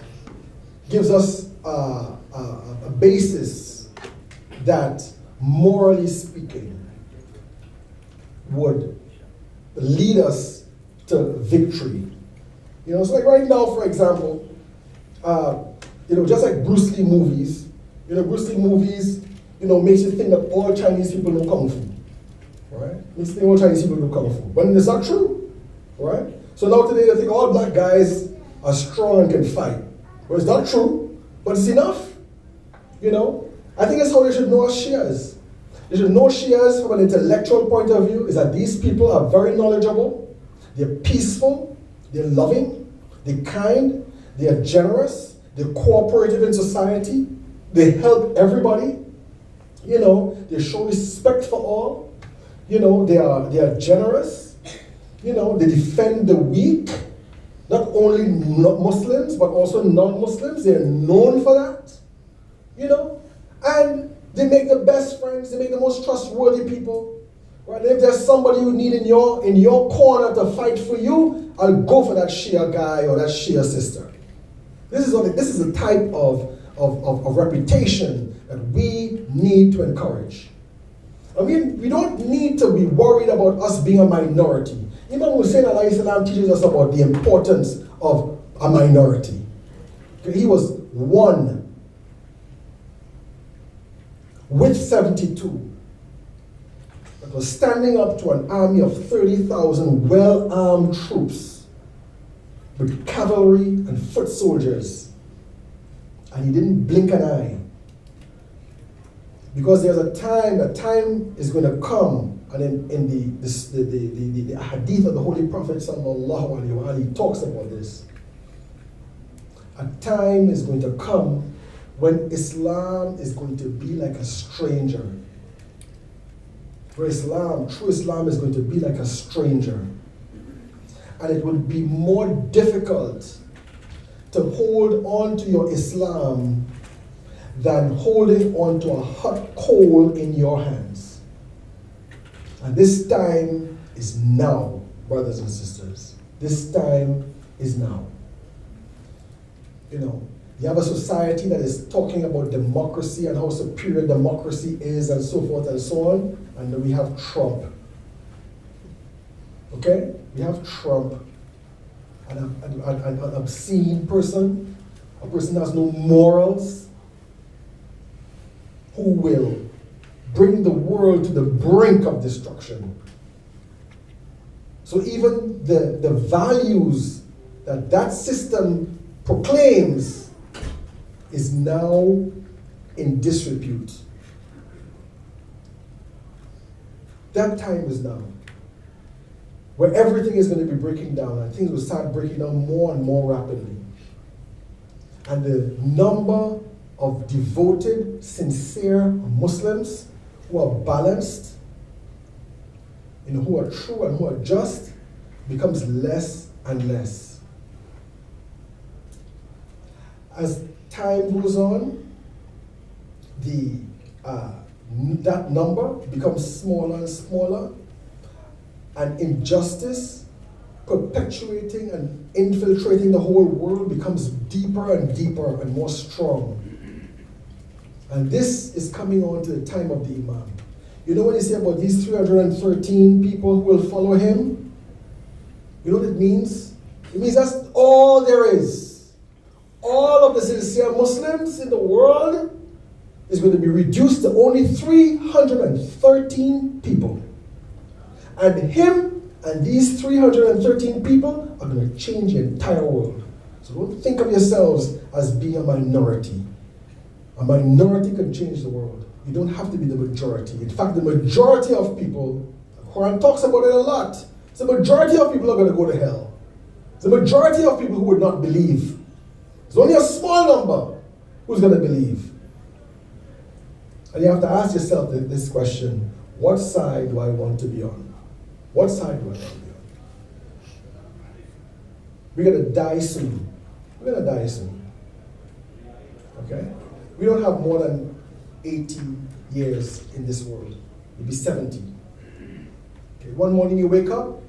Gives us a basis that, morally speaking, would lead us to victory. So like right now, for example, just like Bruce Lee movies, Bruce Lee movies, makes you think that all Chinese people know Kung Fu, right? Makes you think all Chinese people know Kung Fu. When it's not true, right? So now today they think all black guys are strong and can fight. Well, it's not true, but it's enough. I think that's how they should know us Shias. They should know Shias from an intellectual point of view, is that these people are very knowledgeable, they're peaceful, they're loving, they're kind, they're generous, they're cooperative in society, they help everybody, they show respect for all, they are generous, they defend the weak, not only Muslims, but also non-Muslims. They're known for that, and they make the best friends, they make the most trustworthy people. Right? If there's somebody you need in your corner to fight for you, I'll go for that Shia guy or that Shia sister. This is the type of reputation that we need to encourage. I mean, we don't need to be worried about us being a minority. Imam Hussein alayhi salam teaches us about the importance of a minority. He was one with 72 that was standing up to an army of 30,000 well-armed troops with cavalry and foot soldiers, and he didn't blink an eye. Because there's a time is going to come, and in the hadith of the Holy Prophet sallallahu alaihi wasallam, he talks about this. A time is going to come when Islam is going to be like a stranger. Where true Islam is going to be like a stranger. And it will be more difficult to hold on to your Islam than holding on to a hot coal in your hands. And this time is now, brothers and sisters. This time is now. You have a society that is talking about democracy and how superior democracy is and so forth and so on. And then we have Trump. Okay? We have Trump, an obscene person, a person that has no morals, who will bring the world to the brink of destruction. So even the values that system proclaims is now in disrepute. That time is now, where everything is going to be breaking down, and things will start breaking down more and more rapidly. And the number of devoted, sincere Muslims who are balanced, who are true and who are just, becomes less and less. As time goes on, that number becomes smaller and smaller, and injustice perpetuating and infiltrating the whole world becomes deeper and deeper and more strong. And this is coming on to the time of the Imam. You know what you say about these 313 people who will follow him? You know what it means? It means that's all there is. All of the sincere Muslims in the world is going to be reduced to only 313 people. And him and these 313 people are going to change the entire world. So don't think of yourselves as being a minority. A minority can change the world. You don't have to be the majority. In fact, the majority of people, the Quran talks about it a lot. The majority of people are going to go to hell. The majority of people who would not believe. There's only a small number who's going to believe. And you have to ask yourself this question: what side do I want to be on? What side do I want to be on? We're going to die soon. We're going to die soon. Okay? We don't have more than 80 years in this world. You'll be 70. Okay? One morning you wake up,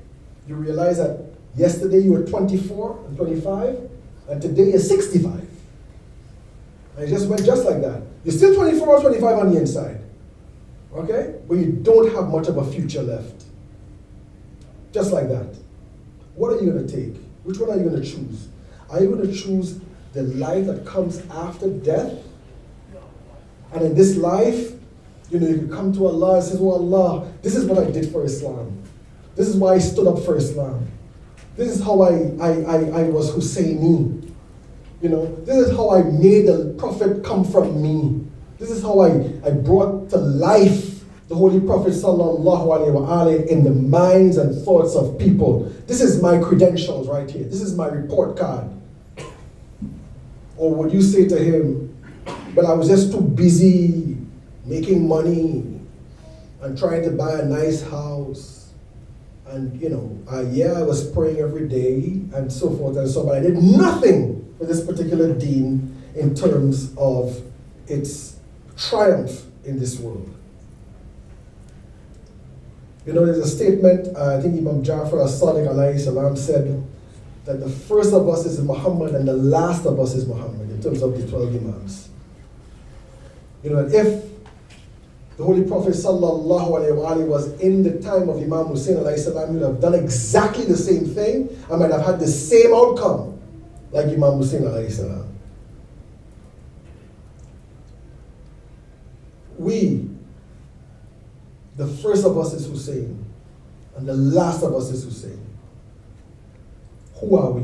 you realize that yesterday you were 24 and 25, and today you're 65. And it just went just like that. You're still 24 or 25 on the inside. Okay? But you don't have much of a future left. Just like that. What are you going to take? Which one are you going to choose? Are you going to choose the life that comes after death? And in this life, you can come to Allah and say, oh Allah, this is what I did for Islam. This is why I stood up for Islam. This is how I was Hussaini. This is how I made the Prophet come from me. This is how I brought to life the Holy Prophet sallallahu alaihi wasallam in the minds and thoughts of people. This is my credentials right here. This is my report card. Or would you say to him, but I was just too busy making money and trying to buy a nice house. And, I was praying every day and so forth and so on. But I did nothing for this particular deen in terms of its triumph in this world. There's a statement, I think Imam Ja'far as-Sadiq alayhi salam said that the first of us is Muhammad and the last of us is Muhammad in terms of the 12 Imams. And if the Holy Prophet sallallahu alaihi wasallam was in the time of Imam Hussein alayhi salam, he would have done exactly the same thing and might have had the same outcome like Imam Hussein alayhi salam. The first of us is Hussein, and the last of us is Hussein. Who are we?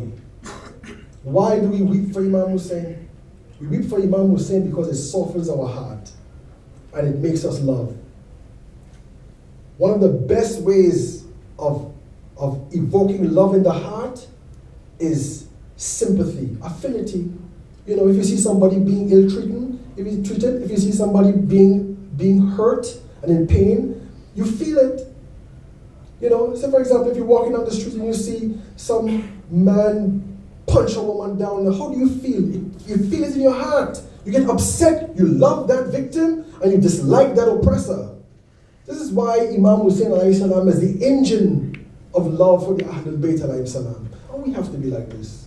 Why do we weep for Imam Hussein? We weep for Imam Hussein because it softens our heart and it makes us love. One of the best ways of evoking love in the heart is sympathy, affinity. If you see somebody being ill-treated, if you see somebody being hurt and in pain, you feel it. Say for example, if you're walking down the street and you see some man punch a woman down, how do you feel? You feel it in your heart. You get upset, you love that victim, and you dislike that oppressor. This is why Imam Hussein alayhi salam is the engine of love for the Ahlul Bayt alayhi salam. And we have to be like this.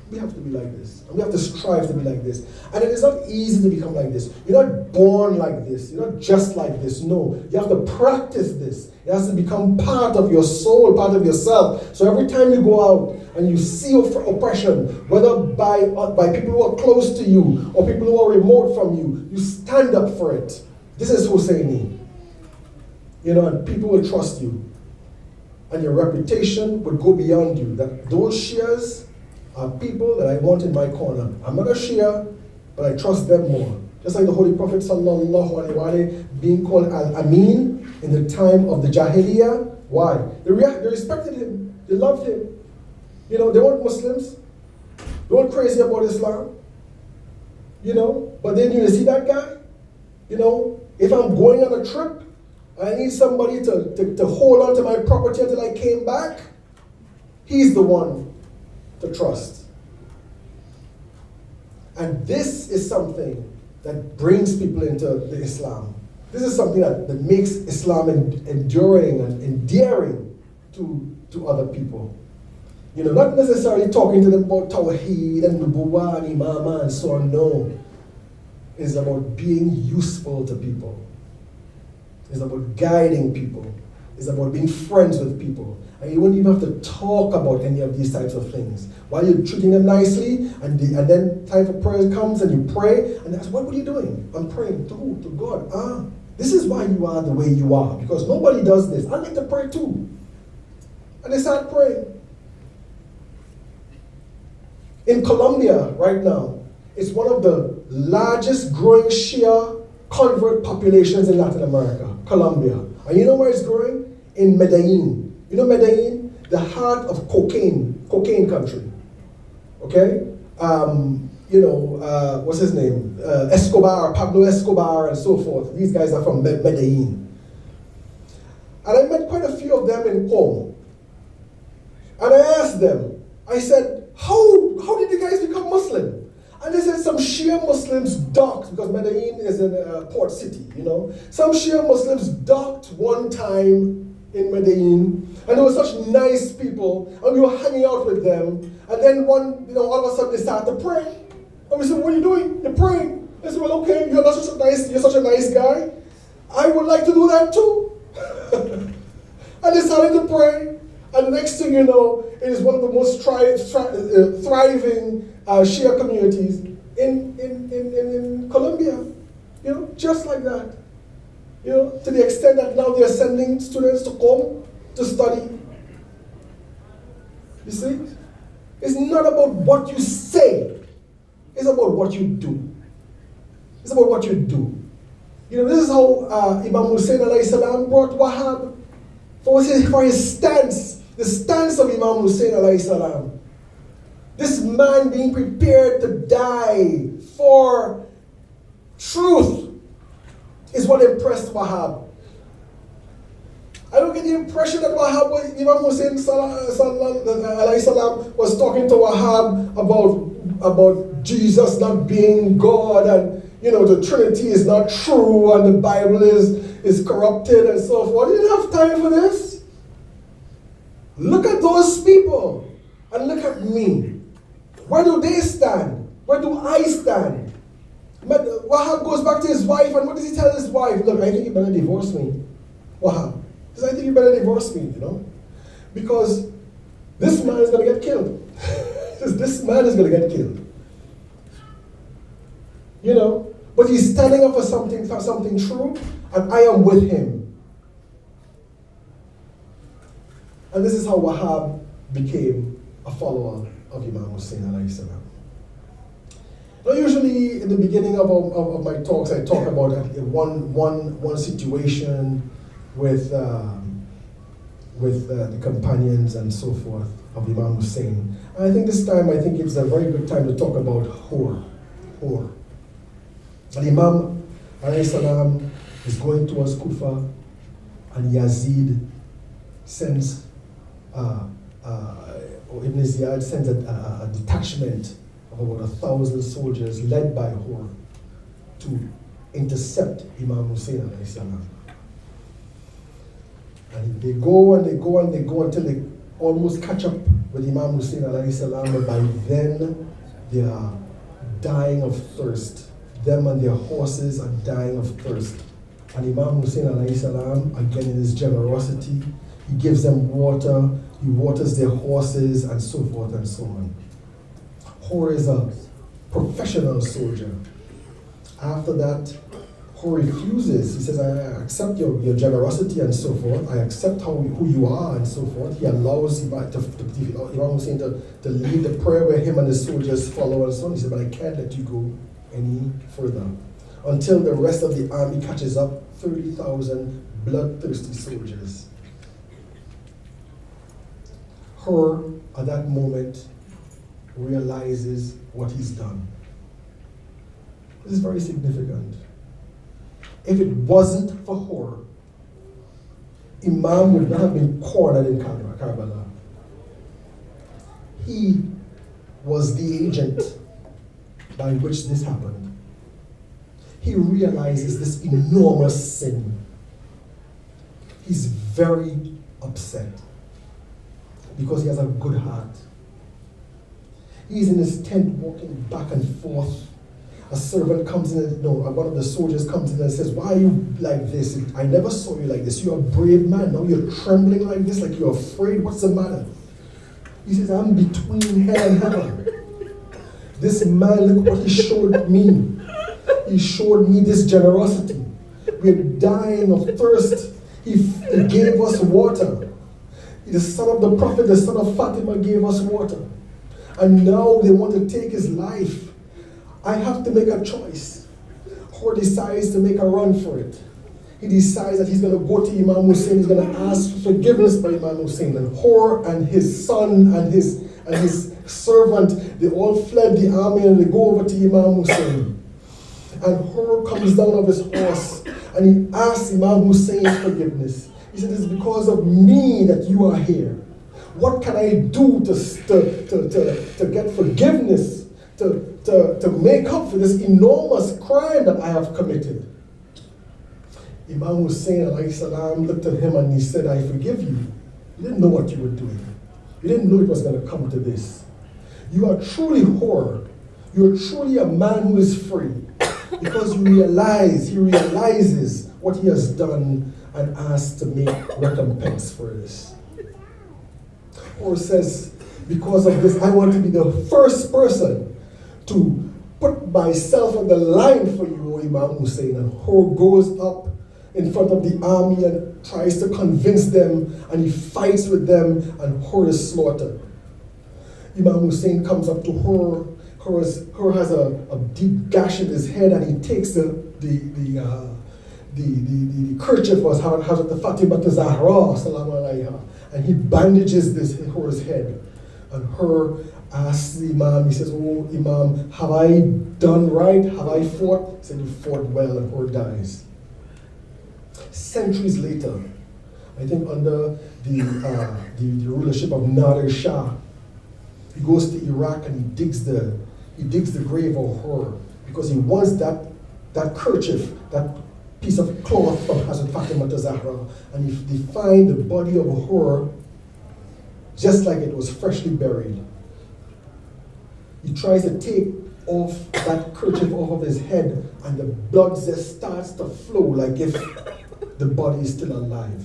We have to be like this. And we have to strive to be like this. And it is not easy to become like this. You're not born like this. You're not just like this. No. You have to practice this. It has to become part of your soul, part of yourself. So every time you go out and you see oppression, whether by people who are close to you or people who are remote from you, you stand up for it. This is Hussaini. And people will trust you. And your reputation would go beyond you. That those Shias are people that I want in my corner. I'm not a Shia, but I trust them more. Just like the Holy Prophet sallallahu alaihi wasallam being called Al-Amin in the time of the Jahiliyyah. Why? They respected him. They loved him. They weren't Muslims. They weren't crazy about Islam. But then you see that guy. If I'm going on a trip, I need somebody to hold on to my property until I came back. He's the one to trust. And this is something that brings people into the Islam. This is something that makes Islam enduring and endearing to other people. Not necessarily talking to them about Tawheed and Nubuwah and Imama and so on. No. It's about being useful to people. It's about guiding people. It's about being friends with people. And you wouldn't even have to talk about any of these types of things. While you're treating them nicely, and then time for prayer comes and you pray, and they ask, what are you doing? I'm praying. To who? To God. This is why you are the way you are. Because nobody does this. I need to pray too. And they start praying. In Colombia right now, It's one of the largest growing Shia convert populations in Latin America, Colombia. And you know where it's growing? In Medellin. You know Medellin? The heart of cocaine country. Okay? What's his name? Escobar, Pablo Escobar, and so forth. These guys are from Medellin. And I met quite a few of them in Qom. And I asked them, I said, how did you guys become Muslim? And they said some Shia Muslims docked, because Medellin is a port city, you know. Some Shia Muslims docked one time in Medellin, and they were such nice people, and we were hanging out with them, and then all of a sudden they started to pray. And we said, what are you doing? You're praying. They said, well, okay, you're such a nice guy. I would like to do that too. And they started to pray. And the next thing you know, it is one of the most thriving Shia communities in Colombia. You know, just like that. You know, to the extent that now they are sending students to come to study. You see? It's not about what you say. It's about what you do. It's about what you do. You know, this is how Imam Hussein alayhi salam brought Wahhab for his stance. The stance of Imam Hussein alayhi salam. This man being prepared to die for truth is what impressed Wahhab. I don't get the impression that Imam Hussein alayhi salam was talking to Wahhab about Jesus not being God, and the Trinity is not true, and the Bible is corrupted and so forth. He didn't have time for this. Look at those people and look at me. Where do they stand? Where do I stand? But Wahhab goes back to his wife, and what does he tell his wife? Look, I think you better divorce me. Wahhab. He says, I think you better divorce me, because this man is going to get killed. This man is going to get killed. But he's standing up for something true, and I am with him. And this is how Wahhab became a follower of Imam Hussein alayhi salam. Now, usually in the beginning of my talks, I talk about one situation with the companions and so forth of Imam Hussein. And I think this time, it's a very good time to talk about Hur. And Imam alayhi salam is going towards Kufa, and Yazid sends, Ibn Ziyad sends a detachment of about 1,000 soldiers led by Hur to intercept Imam Hussein alayhi salam. And they go until they almost catch up with Imam Hussein alayhi salam, and by then they are dying of thirst. Them and their horses are dying of thirst. And Imam Hussein alayhi salam, again in his generosity, he gives them water, he waters their horses, and so forth and so on. Hur is a professional soldier. After that, Hur refuses. He says, I accept your generosity and so forth. I accept who you are and so forth. He allows Imam Hussein to lead the prayer where him and his soldiers follow and so on. He said, but I can't let you go any further until the rest of the army catches up, 30,000 bloodthirsty soldiers. Hur, at that moment, realizes what he's done. This is very significant. If it wasn't for Hur, Imam would not have been cornered in Karbala. He was the agent by which this happened. He realizes this enormous sin. He's very upset because he has a good heart. He's in his tent walking back and forth. A servant comes in, one of the soldiers comes in and says, why are you like this? I never saw you like this. You're a brave man. Now you're trembling like this, like you're afraid. What's the matter? He says, I'm between hell and heaven. This man, look what he showed me. He showed me this generosity. We're dying of thirst. He gave us water. The son of the prophet, the son of Fatima, gave us water. And now they want to take his life. I have to make a choice. Hur decides to make a run for it. He decides that he's going to go to Imam Hussein, he's going to ask for forgiveness by Imam Hussein. And Hur and his son and his servant, they all fled the army and they go over to Imam Hussein. And Hur comes down off his horse and he asks Imam Hussein's forgiveness. He said, it's because of me that you are here. What can I do to get forgiveness, to make up for this enormous crime that I have committed? Imam Hussein alayhi salam looked at him and he said, I forgive you. You didn't know what you were doing. You didn't know it was going to come to this. You are truly Hur. You are truly a man who is free. Because he realizes what he has done and asks to make recompense for this. Hur says, because of this, I want to be the first person to put myself on the line for you, O Imam Hussein. And Hur goes up in front of the army and tries to convince them, and he fights with them, and Hur is slaughtered. Imam Hussein comes up to Hur. Hur has a deep gash in his head, and he takes the kerchief was Hazrat Fatima Zahra, salam alayha, and he bandages Hur's head. And Hur asks the Imam, he says, oh Imam, have I done right? Have I fought? He said, you fought well, and Hur dies. Centuries later, I think under the rulership of Nadir Shah, he goes to Iraq and he digs the grave of Hur because he wants that kerchief, that piece of cloth from Hazrat Fatima Zahra, and they find the body of Hur just like it was freshly buried. He tries to take off that kerchief off of his head, and the blood just starts to flow like if the body is still alive.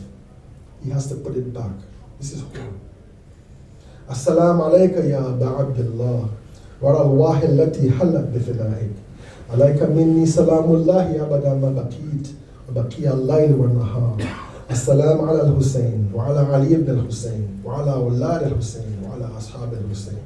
He has to put it back. This is Hur. Assalamu alayka ya Aba Abdullah wa al-wahi allati halat bifinaik. Alayka minni salamullahi abada ma baqit wa baqiya al-layl wa nahar. Assalamu ala al-Hussein wa ala Ali ibn al-Hussein wa ala awlad al-Hussein wa ala ashab al-Hussein.